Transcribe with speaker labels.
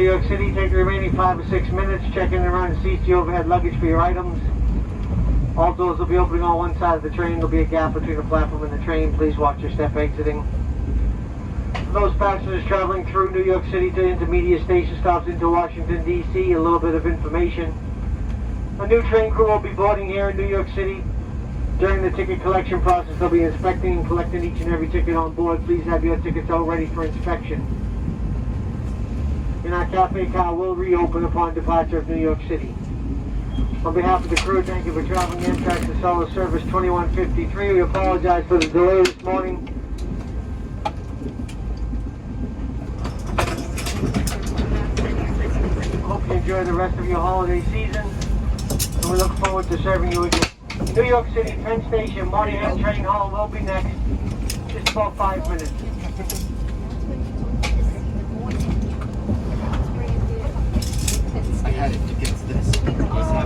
Speaker 1: New York City. Take the remaining 5 or 6 minutes. Check in and around the seats, the overhead luggage for your items. All doors will be opening on one side of the train. There'll be a gap between the platform and the train. Please watch your step exiting. For those passengers traveling through New York City to intermediate station stops into Washington, D.C., a little bit of information. A new train crew will be boarding here in New York City. During the ticket collection process, they'll be inspecting and collecting each and every ticket on board. Please have your tickets all ready for inspection. And our cafe car will reopen upon departure of New York City. On behalf of the crew, thank you for traveling Amtrak to Solo Service 2153. We apologize for the delay this morning. Hope you enjoy the rest of your holiday season. And we look forward to serving you again. New York City, Penn Station, Monument Train Hall will be next. Just about 5 minutes.
Speaker 2: I had it against this.